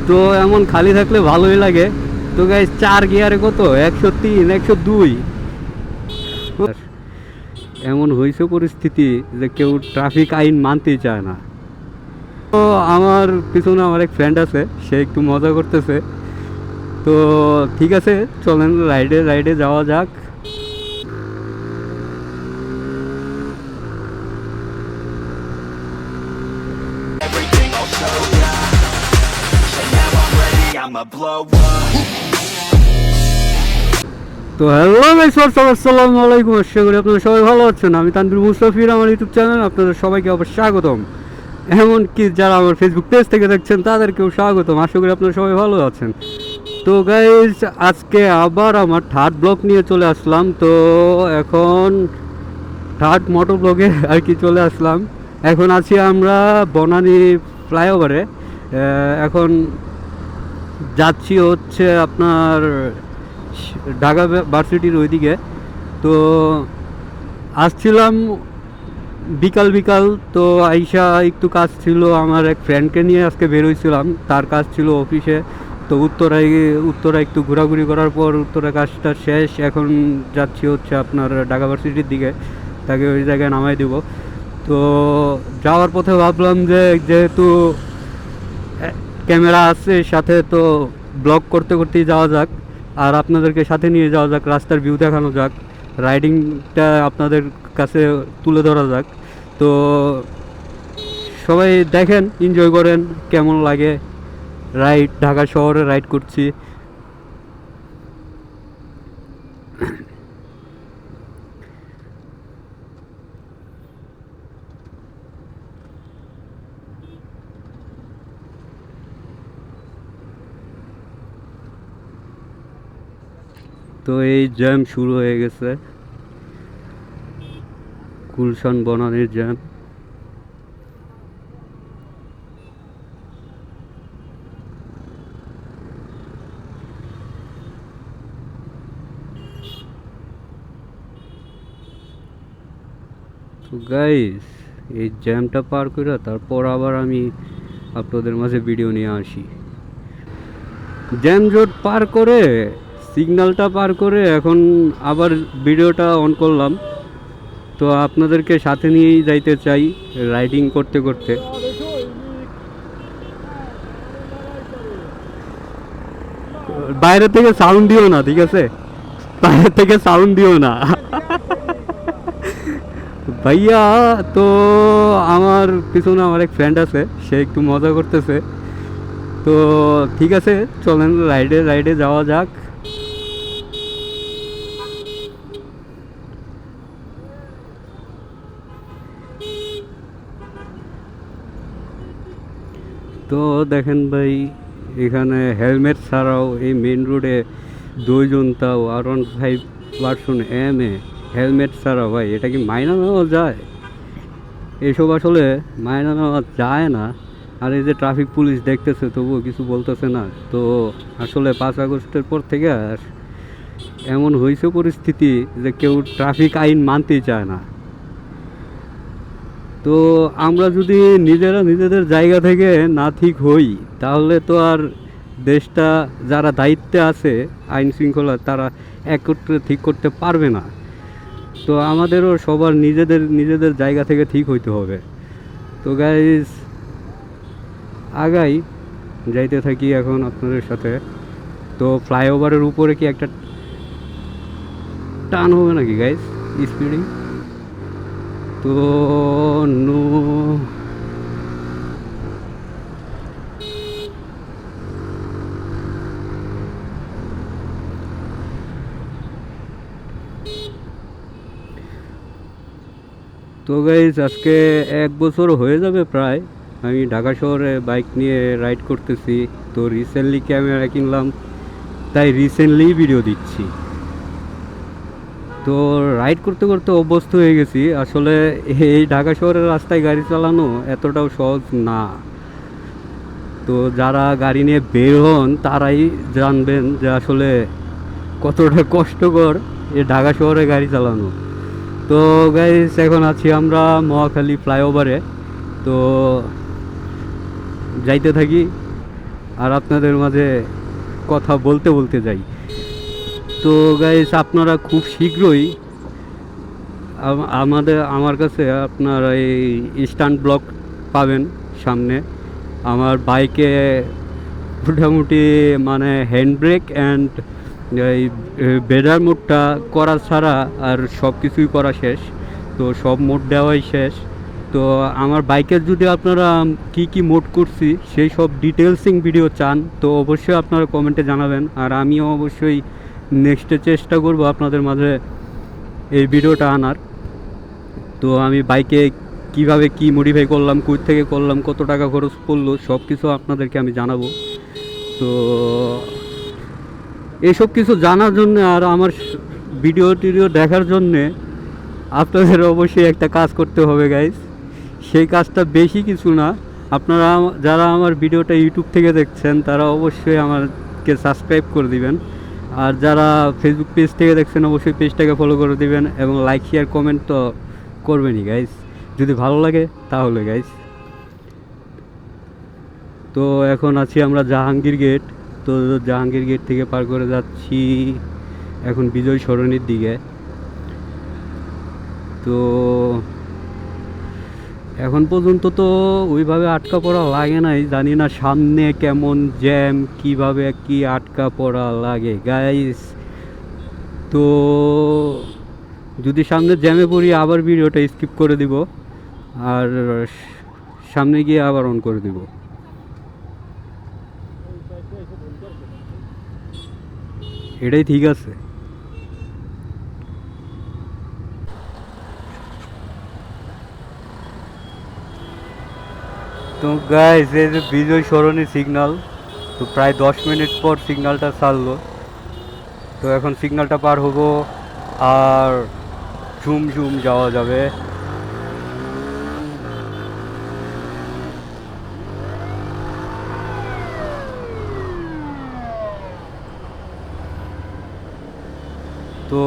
তো এমন খালি থাকলে ভালোই লাগে। তো গাইস 4 গিয়ারে কত 103 102 এমন হয়েছে পরিস্থিতি যে কেউ ট্রাফিক আইন মানতেই চায় না। তো আমার পিছনে আমার এক ফ্রেন্ড আছে, সে একটু মজা করতেছে। তো ঠিক আছে, চলেন রাইডে রাইডে যাওয়া যাক। Everything I'll show ya. And now I'm ready, I'ma blow up. তো হ্যালো গাইস, আসসালামু আলাইকুম। আশা করি আপনারা সবাই ভালো আছেন। আমি তানভীর মুস্তাফির, আমার ইউটিউব চ্যানেল আপনাদের সবাইকে আবার স্বাগতম। এমনকি যারা আমার ফেসবুক পেজ থেকে দেখছেন তাদেরকেও স্বাগতম। আশা করি আপনারা সবাই ভালো আছেন। তো গাইস, আজকে আবার আমার থার্ড ব্লগ নিয়ে চলে আসলাম। তো এখন থার্ড মোটর ব্লগে আর কি চলে আসলাম। এখন আছি আমরা বনানী ফ্লাইওভারে। এখন যাচ্ছি হচ্ছে আপনার ঢাকা ভার্সিটির ওইদিকে। তো আসছিলাম বিকাল বিকাল। তো আইসা একটু কাজ ছিল, আমার এক ফ্রেন্ডকে নিয়ে আজকে বেরোইছিলাম, তার কাজ ছিল অফিসে। তো উত্তরা একটু ঘোরাঘুরি করার পর উত্তরা কাজটা শেষ। এখন যাচ্ছি হচ্ছে আপনার ঢাকা ভার্সিটির দিকে, তাকে ওই জায়গায় নামাই দেব। তো যাওয়ার পথে ভাবলাম যে যেহেতু ক্যামেরা আছে সাথে, তো ব্লগ করতে করতেই যাওয়া যাক, আর আপনাদেরকে সাথে নিয়ে যাওয়া যাক, রাস্তার ভিউ দেখানো যাক, রাইডিংটা আপনাদের কাছে তুলে ধরা যাক। তো সবাই দেখেন, এনজয় করেন, কেমন লাগে রাইড। ঢাকা শহরে রাইড করছি। তো এই জ্যাম শুরু হয়ে গেছে, গুলশান বনানীর জ্যাম। তো গাইস, এই জ্যামটা পার করে তারপর আবার আমি আপনাদের মাঝে ভিডিও নিয়ে আসি। জ্যাম জোট পার করে, সিগন্যালটা পার করে এখন আবার ভিডিওটা অন করলাম। তো আপনাদেরকে সাথে নিয়েই যাইতে চাই রাইডিং করতে করতে। বাইরে থেকে সাউন্ড দিও না, ঠিক আছে? বাইরে থেকে সাউন্ড দিও না ভাইয়া। তো আমার পিছনে আমার এক ফ্রেন্ড আছে, সে একটু মজা করতেছে। তো ঠিক আছে, চলেন রাইডে রাইডে যাওয়া যাক। তো দেখেন ভাই, এখানে হেলমেট ছাড়াও এই মেন রোডে দুইজন, তাও R15 ভার্সন M এ হেলমেট ছাড়াও। ভাই এটা কি মাইনা নেওয়া যায়? এসব আসলে মাইনা নেওয়া যায় না। আর এই যে ট্রাফিক পুলিশ দেখতেছে তবুও কিছু বলতেছে না। তো আসলে 5 আগস্টের পর থেকে এমন হয়েছে পরিস্থিতি যে কেউ ট্রাফিক আইন মানতেই চায় না। তো আমরা যদি নিজেরা নিজেদের জায়গা থেকে না ঠিক হই, তাহলে তো আর দেশটা যারা দায়িত্বে আছে আইন শৃঙ্খলা, তারা একত্রে ঠিক করতে পারবে না। তো আমাদেরও সবার নিজেদের নিজেদের জায়গা থেকে ঠিক হইতে হবে। তো গাইস, আগাই যাইতে থাকি এখন আপনাদের সাথে। তো ফ্লাইওভারের উপরে কি একটা টান হবে নাকি গাইস স্পিডিং? তো নো, তো গাইজ আজকে 1 বছর হয়ে যাবে প্রায় আমি ঢাকা শহরে বাইক নিয়ে রাইড করতেছি। তো রিসেন্টলি ক্যামেরা কিনলাম, তাই রিসেন্টলি ভিডিও দিচ্ছি। তো রাইড করতে করতে অভ্যস্ত হয়ে গেছি। আসলে এই ঢাকা শহরের রাস্তায় গাড়ি চালানো এতটাও সহজ না। তো যারা গাড়ি নিয়ে বের হন তারাই জানবেন যে আসলে কতটা কষ্টকর এই ঢাকা শহরে গাড়ি চালানো। তো গাইস, এখন আছি আমরা মহাখালী ফ্লাইওভারে। তো যাইতে থাকি আর আপনাদের মাঝে কথা বলতে বলতে যাই। তো গাইস, আপনারা খুব শীঘ্রই আমার কাছে আপনার এই স্ট্যান্ড ব্লক পাবেন সামনে। আমার বাইকে মোটামুটি মানে হ্যান্ড ব্রেক অ্যান্ড এই বেডার মোডটা করা ছাড়া আর সব কিছুই করা শেষ। তো সব মোড দেওয়াই শেষ। তো আমার বাইকের যদি আপনারা কি কি মোড করছি সেই সব ডিটেলসিং ভিডিও চান তো অবশ্যই আপনারা কমেন্টে জানাবেন। আর আমিও অবশ্যই নেক্সটে চেষ্টা করব আপনাদের মাঝে এই ভিডিওটা আনার। তো আমি বাইকে কিভাবে কি মডিফাই করলাম, কই থেকে করলাম, কত টাকা খরচ পড়লো, সব কিছু আপনাদেরকে আমি জানাবো। তো এইসব কিছু জানার জন্য আর আমার ভিডিও টিডিও দেখার জন্যে আপনাদের অবশ্যই একটা কাজ করতে হবে গাইস। সেই কাজটা বেশি কিছু না, আপনারা যারা আমার ভিডিওটা ইউটিউব থেকে দেখছেন তারা অবশ্যই আমাকে সাবস্ক্রাইব করে দিবেন। আর যারা ফেসবুক পেজ থেকে দেখছেন অবশ্যই পেজটাকে ফলো করে দিবেন এবং লাইক শেয়ার কমেন্ট তো করবেনই গাইস, যদি ভালো লাগে তাহলে গাইস। তো এখন আছি আমরা জাহাঙ্গীর গেট। তো জাহাঙ্গীর গেট থেকে পার করে যাচ্ছি এখন বিজয় সরণির দিকে। তো এখন পর্যন্ত তো ওইভাবে আটকা পড়া লাগে নাই, জানি না সামনে কেমন জ্যাম, কিভাবে কি আটকা পড়া লাগে গাইস। তো যদি সামনে জ্যামে পড়ি আবার ভিডিওটা স্কিপ করে দিব আর সামনে গিয়ে আবার অন করে দিব। এটাই ঠিক আছে। তো গাইস, এই যে বিজয় সরণি সিগন্যাল, তো প্রায় 10 মিনিট পর সিগন্যালটা ছাড়লো। তো এখন সিগন্যালটা পার হবো আর ঝুম ঝুম যাওয়া যাবে। তো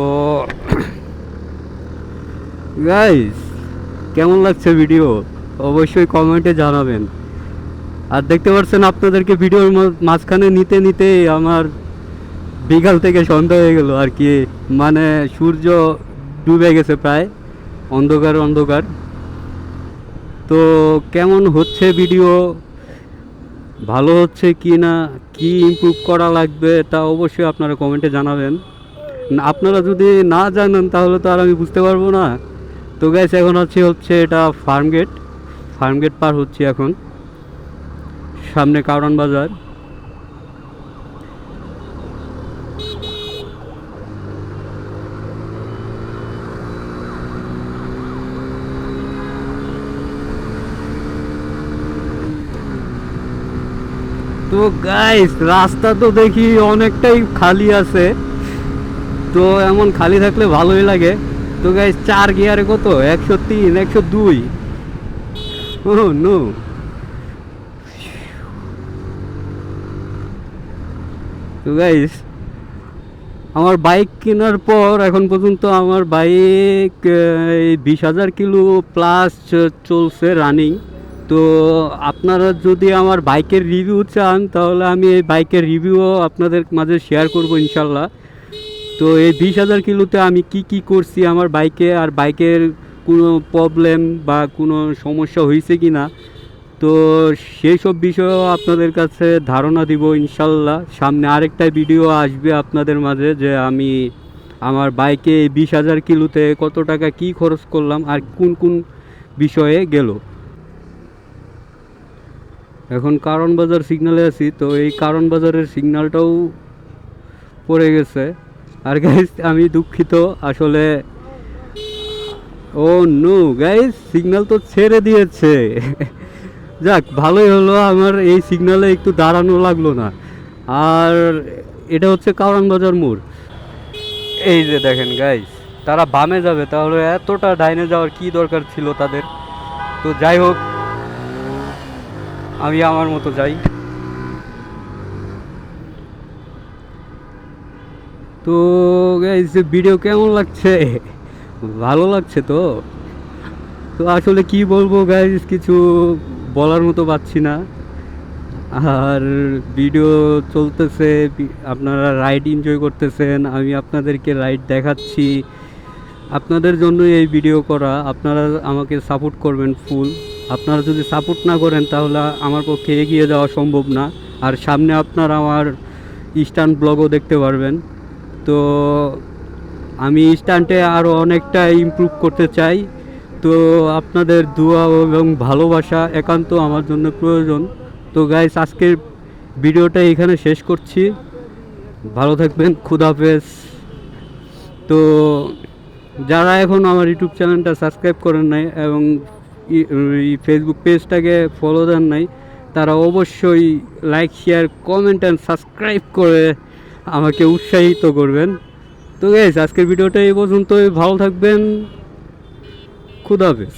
গাইস, কেমন লাগছে ভিডিও অবশ্যই কমেন্টে জানাবেন। আর দেখতে পাচ্ছেন আপনাদেরকে ভিডিওর মাঝখানে নিতে নিতে আমার বিকাল থেকে সন্ধ্যা হয়ে গেল আর কি, মানে সূর্য ডুবে গেছে প্রায়, অন্ধকার অন্ধকার। তো কেমন হচ্ছে ভিডিও, ভালো হচ্ছে কি না, কি ইমপ্রুভ করা লাগবে তা অবশ্যই আপনারা কমেন্টে জানাবেন। আপনারা যদি না জানেন তাহলে তো আর আমি বুঝতে পারবো না। তো গাইস, এখন হচ্ছে এটা ফার্মগেট পার হচ্ছি এখন, সামনে কারওয়ান বাজার। তো গাইস, রাস্তা তো দেখি অনেকটাই খালি আছে। তো এমন খালি থাকলে ভালোই লাগে। তো গাইস, 4 গিয়ারে কত 103 102। ও নো। তো গাইস, আমার বাইক কেনার পর এখন পর্যন্ত আমার বাইক 20,000 কিলো প্লাস চলছে রানিং। তো আপনারা যদি আমার বাইকের রিভিউ চান তাহলে আমি এই বাইকের রিভিউও আপনাদের মাঝে শেয়ার করব ইনশাল্লাহ। তো এই 20,000 কিলোতে আমি কি কি করছি আমার বাইকে, আর বাইকের কোনো প্রবলেম বা কোনো সমস্যা হয়েছে কি না, তো সেই সব বিষয়েও আপনাদের কাছে ধারণা দিব ইনশাল্লাহ। সামনে আরেকটা ভিডিও আসবে আপনাদের মাঝে যে আমি আমার বাইকে 20,000 কিলোতে কত টাকা কি খরচ করলাম আর কোন কোন বিষয়ে গেল। এখন কারওয়ান বাজার সিগন্যালে আছি। তো এই কারওয়ান বাজারের সিগন্যালটাও পড়ে গেছে। আর গাইস, আমি দুঃখিত আসলে। ও নো গাইস, সিগন্যাল তো ছেড়ে দিয়েছে। যাক, ভালোই হলো, আমার এই সিগন্যালে একটু দাঁড়ানো লাগলো না। আর এটা হচ্ছে কারওয়ান বাজার মোড়। এই যে দেখেন গাইস, তারা বামে যাবে, তাহলে এতটা ডাইনে যাওয়ার কি দরকার ছিল তাদের। তো যাই হোক, আমি আমার মতো যাই। তো গাইস, ভিডিও কেমন লাগছে, ভালো লাগছে তো? তো আসলে কি বলবো গাইস, কিছু বলার মতো পাচ্ছি না। আর ভিডিও চলতেছে, আপনারা রাইড এনজয় করতেছেন, আমি আপনাদেরকে রাইড দেখাচ্ছি। আপনাদের জন্য এই ভিডিও করা, আপনারা আমাকে সাপোর্ট করবেন ফুল। আপনারা যদি সাপোর্ট না করেন তাহলে আমার পক্ষে এগিয়ে যাওয়া সম্ভব না। আর সামনে আপনারা আমার স্টান্ট ব্লগও দেখতে পারবেন। তো আমি স্টান্টে আরও অনেকটা ইমপ্রুভ করতে চাই। তো আপনাদের দোয়া এবং ভালোবাসা একান্ত আমার জন্য প্রয়োজন। তো গাইস, আজকের ভিডিওটা এখানে শেষ করছি। ভালো থাকবেন, খুদাহাফেজ। তো যারা এখন আমার ইউটিউব চ্যানেলটা সাবস্ক্রাইব করেন নাই এবং ফেসবুক পেজটাকে ফলো দেন নাই, তারা অবশ্যই like, share, comment and subscribe করে আমাকে উৎসাহিত করবেন। তো গাইস, আজকের ভিডিওটা এই পর্যন্তই। ভালো থাকবেন, খুদাহাফেজ।